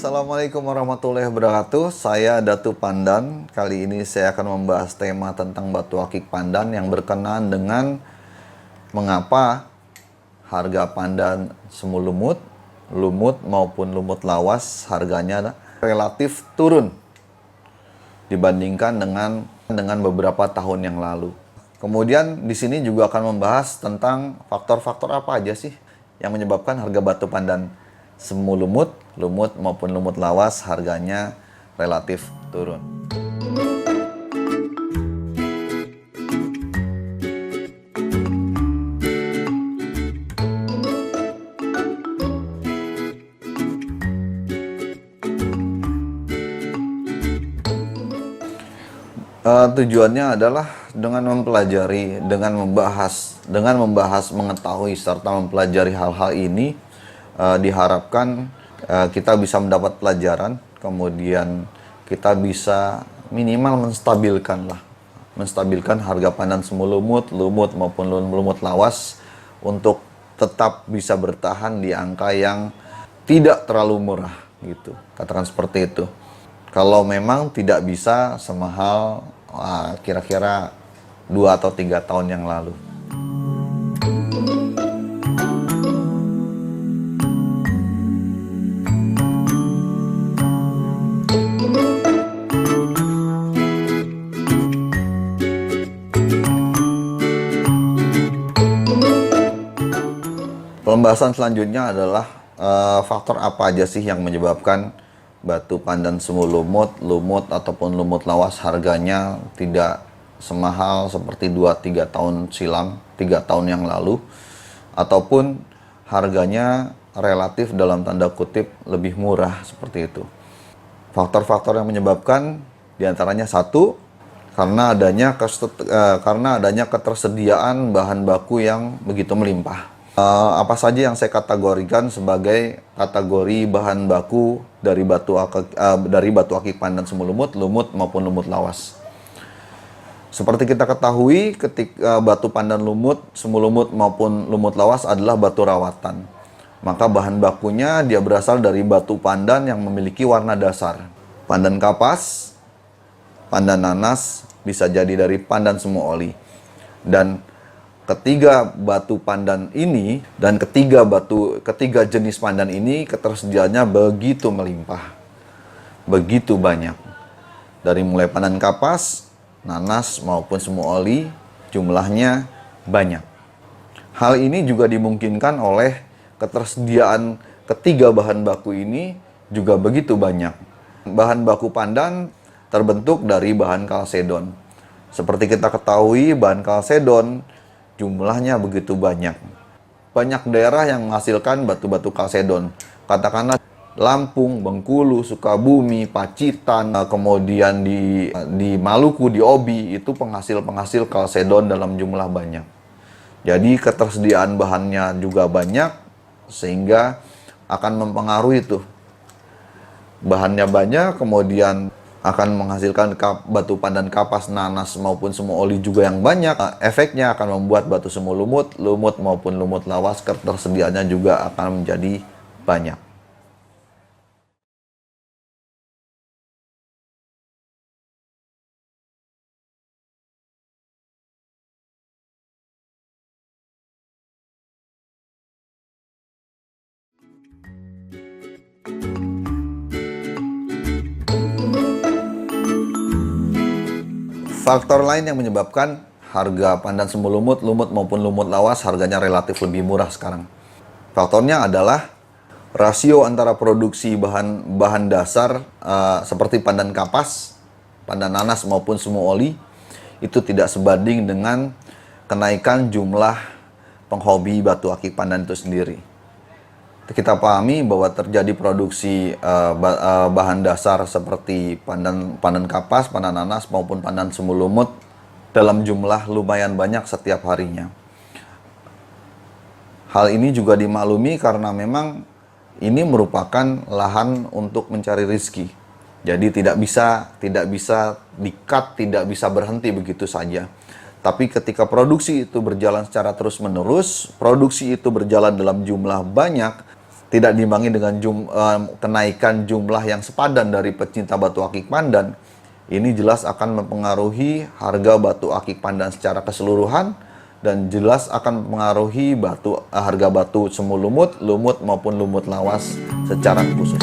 Assalamualaikum warahmatullahi wabarakatuh. Saya Datu Pandan. Kali ini saya akan membahas tema tentang batu akik pandan yang berkenaan dengan mengapa harga pandan semu lumut, lumut maupun lumut lawas harganya relatif turun dibandingkan dengan beberapa tahun yang lalu. Kemudian di sini juga akan membahas tentang faktor-faktor apa aja sih yang menyebabkan harga batu pandan semu lumut, lumut maupun lumut lawas harganya relatif turun. Tujuannya adalah dengan mempelajari, dengan membahas, mengetahui serta mempelajari hal-hal ini. Diharapkan kita bisa mendapat pelajaran, kemudian kita bisa minimal menstabilkan harga pandan semu lumut, lumut maupun lumut lawas untuk tetap bisa bertahan di angka yang tidak terlalu murah gitu, katakan seperti itu. Kalau memang tidak bisa semahal kira-kira 2 atau 3 tahun yang lalu. Pembahasan selanjutnya adalah faktor apa aja sih yang menyebabkan batu pandan semu lumut, lumut ataupun lumut lawas harganya tidak semahal seperti 2-3 tahun silam, 3 tahun yang lalu, ataupun harganya relatif dalam tanda kutip lebih murah seperti itu. Faktor-faktor yang menyebabkan diantaranya satu, karena adanya ketersediaan bahan baku yang begitu melimpah. Apa saja yang saya kategorikan sebagai kategori bahan baku dari batu akik pandan semu lumut, lumut maupun lumut lawas. Seperti kita ketahui, ketika batu pandan lumut, semu lumut maupun lumut lawas adalah batu rawatan. Maka bahan bakunya dia berasal dari batu pandan yang memiliki warna dasar. Pandan kapas, pandan nanas, bisa jadi dari pandan semu oli. Dan ketiga batu pandan ini dan ketiga jenis pandan ini ketersediaannya begitu melimpah, begitu banyak. Dari mulai pandan kapas, nanas maupun semu oli jumlahnya banyak. Hal ini juga dimungkinkan oleh ketersediaan ketiga bahan baku ini juga begitu banyak. Bahan baku pandan terbentuk dari bahan kalsedon. Seperti kita ketahui, bahan kalsedon jumlahnya begitu banyak. Banyak daerah yang menghasilkan batu-batu kalsedon. Katakanlah Lampung, Bengkulu, Sukabumi, Pacitan, kemudian di Maluku, di Obi, itu penghasil kalsedon dalam jumlah banyak. Jadi ketersediaan bahannya juga banyak, sehingga akan mempengaruhi itu. Bahannya banyak, kemudian akan menghasilkan batu pandan kapas, nanas maupun semu oli juga yang banyak. Efeknya akan membuat batu semu lumut, lumut maupun lumut lawas ketersediaannya juga akan menjadi banyak. Faktor lain yang menyebabkan harga pandan semu lumut, lumut maupun lumut lawas harganya relatif lebih murah sekarang. Faktornya adalah rasio antara produksi bahan dasar seperti pandan kapas, pandan nanas maupun semu oli itu tidak sebanding dengan kenaikan jumlah penghobi batu akik pandan itu sendiri. Kita pahami bahwa terjadi produksi bahan dasar seperti pandan kapas, pandan nanas maupun pandan semu lumut dalam jumlah lumayan banyak setiap harinya. Hal ini juga dimaklumi karena memang ini merupakan lahan untuk mencari rezeki. Jadi tidak bisa di-cut, tidak bisa berhenti begitu saja. Tapi ketika produksi itu berjalan secara terus-menerus, produksi itu berjalan dalam jumlah banyak, tidak diimbangi dengan kenaikan jumlah yang sepadan dari pecinta batu akik pandan, ini jelas akan mempengaruhi harga batu akik pandan secara keseluruhan, dan jelas akan mempengaruhi harga batu semu lumut, lumut maupun lumut lawas secara khusus.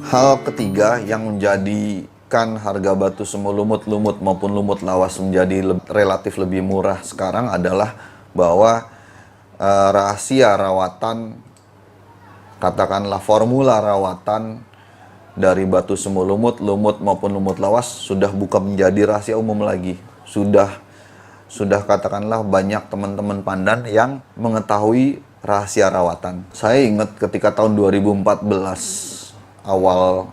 Hal ketiga yang menjadikan harga batu semu lumut, lumut maupun lumut lawas menjadi relatif lebih murah sekarang adalah bahwa rahasia rawatan, katakanlah formula rawatan dari batu semu lumut, lumut maupun lumut lawas sudah bukan menjadi rahasia umum lagi. Sudah katakanlah banyak teman-teman pandan yang mengetahui rahasia rawatan. Saya ingat ketika tahun 2014 awal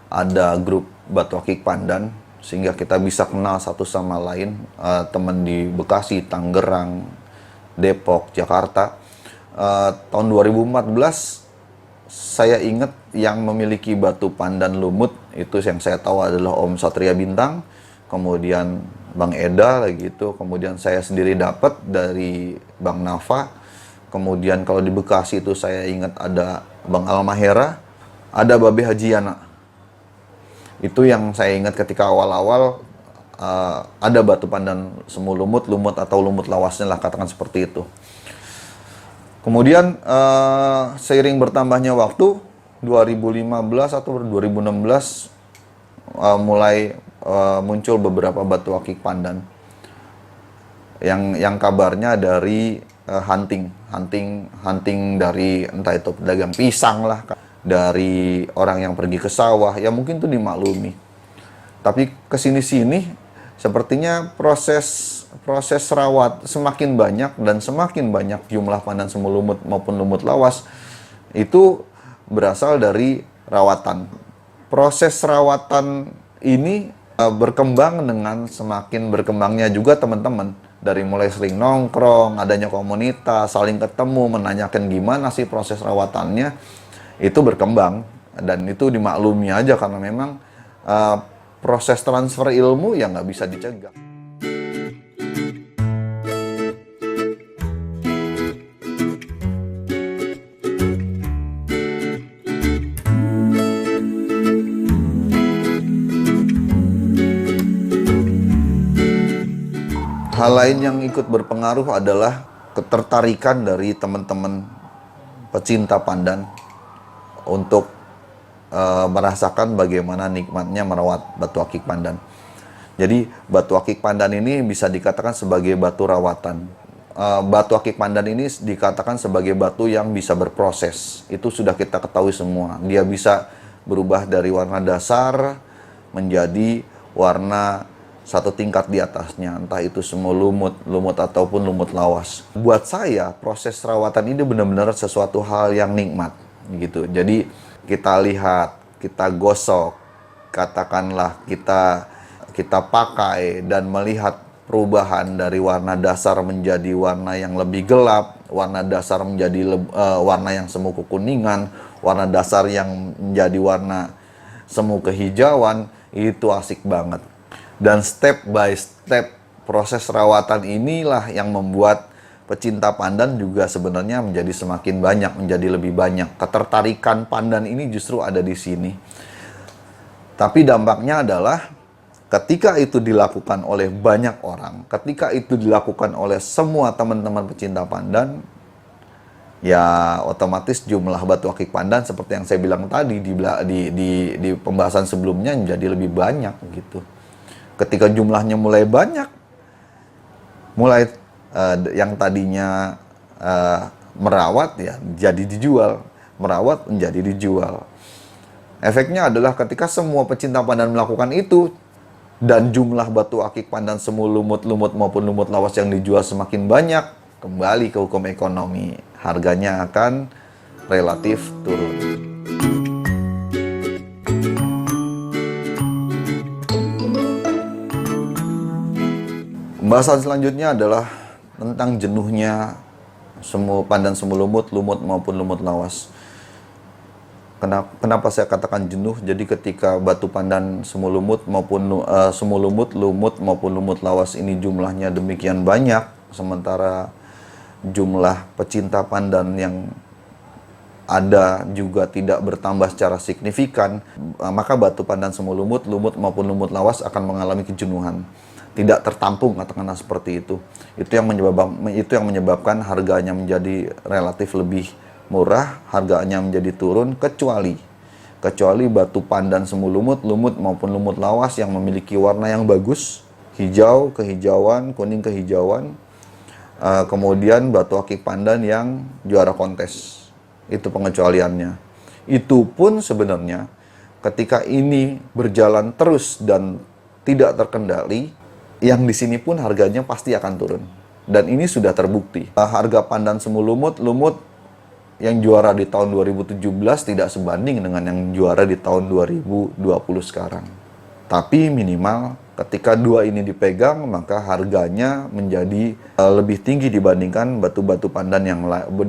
ada grup batu akik pandan, sehingga kita bisa kenal satu sama lain, teman di Bekasi, Tangerang, Depok, Jakarta. Tahun 2014 saya ingat yang memiliki batu pandan lumut itu yang saya tahu adalah Om Satria Bintang, kemudian Bang Eda gitu, kemudian saya sendiri dapat dari Bang Nafa, kemudian kalau di Bekasi itu saya ingat ada Bang Almahera, ada Babe Hajiana. Itu yang saya ingat ketika awal-awal ada batu pandan semu lumut, lumut atau lumut lawasnya lah, katakan seperti itu. Kemudian seiring bertambahnya waktu, 2015 atau 2016 mulai muncul beberapa batu akik pandan yang kabarnya dari hunting dari entah itu pedagang pisang lah, dari orang yang pergi ke sawah, ya mungkin itu dimaklumi. Tapi kesini-sini sepertinya proses rawat semakin banyak, dan semakin banyak jumlah pandan semu lumut maupun lumut lawas itu berasal dari rawatan. Proses rawatan ini berkembang dengan semakin berkembangnya juga teman-teman. Dari mulai sering nongkrong, adanya komunitas, saling ketemu, menanyakan gimana sih proses rawatannya, itu berkembang, dan itu dimaklumi aja karena memang proses transfer ilmu yang nggak bisa dicegah. Hal lain yang ikut berpengaruh adalah ketertarikan dari teman-teman pecinta pandan untuk merasakan bagaimana nikmatnya merawat batu akik pandan. Jadi batu akik pandan ini bisa dikatakan sebagai batu rawatan. Batu akik pandan ini dikatakan sebagai batu yang bisa berproses. Itu sudah kita ketahui semua. Dia bisa berubah dari warna dasar menjadi warna satu tingkat di atasnya, entah itu semu lumut, lumut ataupun lumut lawas. Buat saya, proses rawatan ini benar-benar sesuatu hal yang nikmat, gitu. Jadi kita lihat, kita gosok, katakanlah kita pakai dan melihat perubahan dari warna dasar menjadi warna yang lebih gelap, warna dasar menjadi warna yang semu kekuningan, warna dasar yang menjadi warna semu kehijauan, itu asik banget. Dan step by step proses rawatan inilah yang membuat pecinta pandan juga sebenarnya menjadi semakin banyak, menjadi lebih banyak. Ketertarikan pandan ini justru ada di sini. Tapi dampaknya adalah ketika itu dilakukan oleh banyak orang, ketika itu dilakukan oleh semua teman-teman pecinta pandan, ya otomatis jumlah batu akik pandan seperti yang saya bilang tadi di pembahasan sebelumnya menjadi lebih banyak gitu. Ketika jumlahnya mulai banyak, mulai yang tadinya merawat ya jadi dijual, merawat menjadi dijual. Efeknya adalah ketika semua pecinta pandan melakukan itu dan jumlah batu akik pandan semu lumut maupun lumut lawas yang dijual semakin banyak, kembali ke hukum ekonomi, harganya akan relatif turun. Pembahasan selanjutnya adalah tentang jenuhnya pandan semu lumut, lumut maupun lumut lawas. Kenapa saya katakan jenuh? Jadi ketika batu pandan semu lumut maupun semu lumut, lumut maupun lumut lawas ini jumlahnya demikian banyak, sementara jumlah pecinta pandan yang ada juga tidak bertambah secara signifikan, maka batu pandan semu lumut, lumut maupun lumut lawas akan mengalami kejenuhan. Tidak tertampung, katakanlah seperti itu. Itu yang menyebabkan harganya menjadi relatif lebih murah, harganya menjadi turun, kecuali batu pandan semu lumut, lumut maupun lumut lawas yang memiliki warna yang bagus, hijau kehijauan, kuning kehijauan, kemudian batu akik pandan yang juara kontes. Itu pengecualiannya. Itu pun sebenarnya ketika ini berjalan terus dan tidak terkendali, yang di sini pun harganya pasti akan turun. Dan ini sudah terbukti. Harga pandan semu lumut, lumut yang juara di tahun 2017 tidak sebanding dengan yang juara di tahun 2020 sekarang. Tapi minimal ketika dua ini dipegang, maka harganya menjadi lebih tinggi dibandingkan batu-batu pandan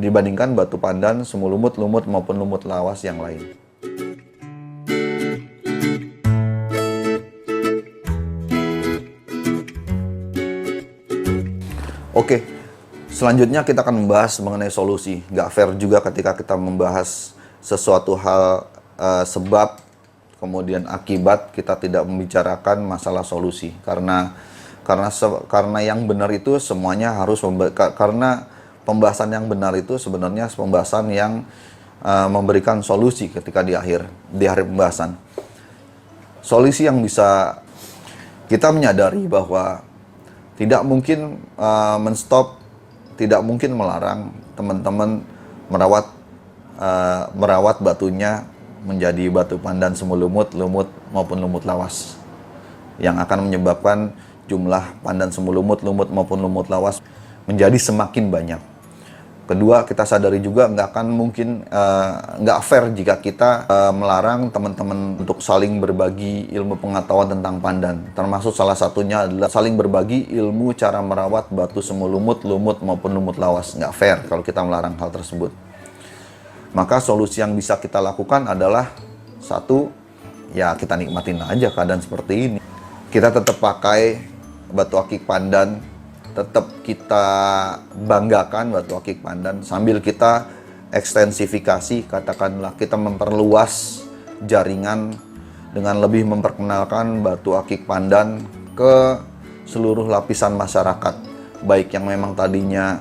dibandingkan batu pandan semu lumut, lumut maupun lumut lawas yang lain. Oke, selanjutnya kita akan membahas mengenai solusi. Nggak fair juga ketika kita membahas sesuatu hal sebab, kemudian akibat, kita tidak membicarakan masalah solusi. Karena yang benar itu semuanya harus, karena pembahasan yang benar itu sebenarnya pembahasan yang memberikan solusi ketika di akhir pembahasan. Solusi yang bisa kita menyadari bahwa tidak mungkin menstop, tidak mungkin melarang teman-teman merawat batunya menjadi batu pandan semu lumut, lumut maupun lumut lawas, yang akan menyebabkan jumlah pandan semu lumut, lumut maupun lumut lawas menjadi semakin banyak. Kedua, kita sadari juga nggak fair jika kita melarang teman-teman untuk saling berbagi ilmu pengetahuan tentang pandan. Termasuk salah satunya adalah saling berbagi ilmu cara merawat batu semu lumut, lumut maupun lumut lawas. Nggak fair kalau kita melarang hal tersebut. Maka solusi yang bisa kita lakukan adalah satu, ya kita nikmatin aja keadaan seperti ini. Kita tetap pakai batu akik pandan, tetap kita banggakan batu akik pandan sambil kita ekstensifikasi, katakanlah kita memperluas jaringan dengan lebih memperkenalkan batu akik pandan ke seluruh lapisan masyarakat, baik yang memang tadinya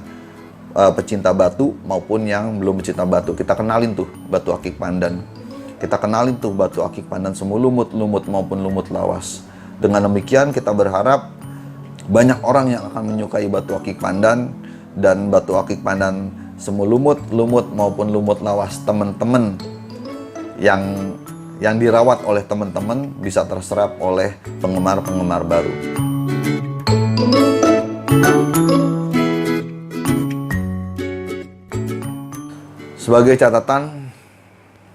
pecinta batu maupun yang belum pecinta batu. Kita kenalin tuh batu akik pandan, kita kenalin tuh batu akik pandan semu lumut, lumut maupun lumut lawas. Dengan demikian kita berharap banyak orang yang akan menyukai batu akik pandan, dan batu akik pandan semu lumut, lumut maupun lumut lawas teman-teman yang dirawat oleh teman-teman bisa terserap oleh penggemar-penggemar baru. Sebagai catatan,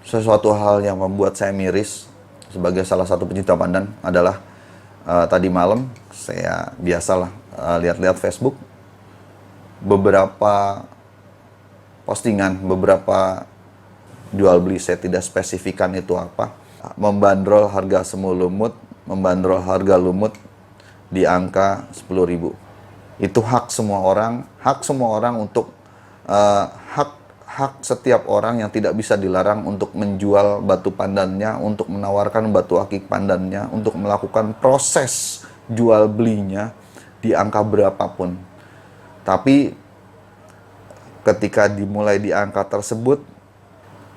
sesuatu hal yang membuat saya miris sebagai salah satu pecinta pandan adalah tadi malam saya biasalah lihat-lihat Facebook, beberapa postingan, beberapa jual beli, saya tidak spesifikan itu apa, membandrol harga semu lumut, membandrol harga lumut di angka 10.000. Itu hak semua orang untuk hak setiap orang yang tidak bisa dilarang untuk menjual batu pandannya, untuk menawarkan batu akik pandannya, untuk melakukan proses jual belinya di angka berapapun. Tapi ketika dimulai di angka tersebut,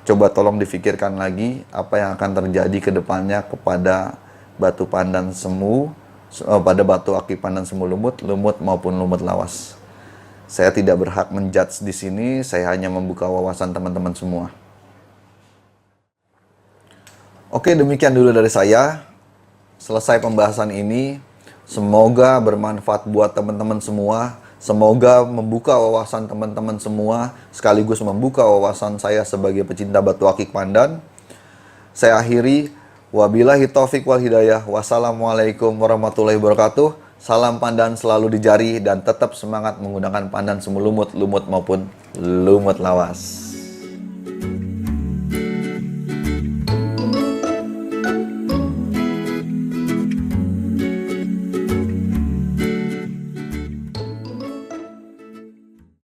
coba tolong difikirkan lagi apa yang akan terjadi ke depannya kepada batu pandan semu, pada batu akik pandan semu lumut, lumut maupun lumut lawas. Saya tidak berhak menjudge di sini, saya hanya membuka wawasan teman-teman semua. Oke, demikian dulu dari saya. Selesai pembahasan ini, semoga bermanfaat buat teman-teman semua. Semoga membuka wawasan teman-teman semua, sekaligus membuka wawasan saya sebagai pecinta batu akik pandan. Saya akhiri, wabillahi taufiq wal hidayah. Wassalamualaikum warahmatullahi wabarakatuh. Salam pandan selalu di jari dan tetap semangat menggunakan pandan semu lumut, lumut maupun lumut lawas.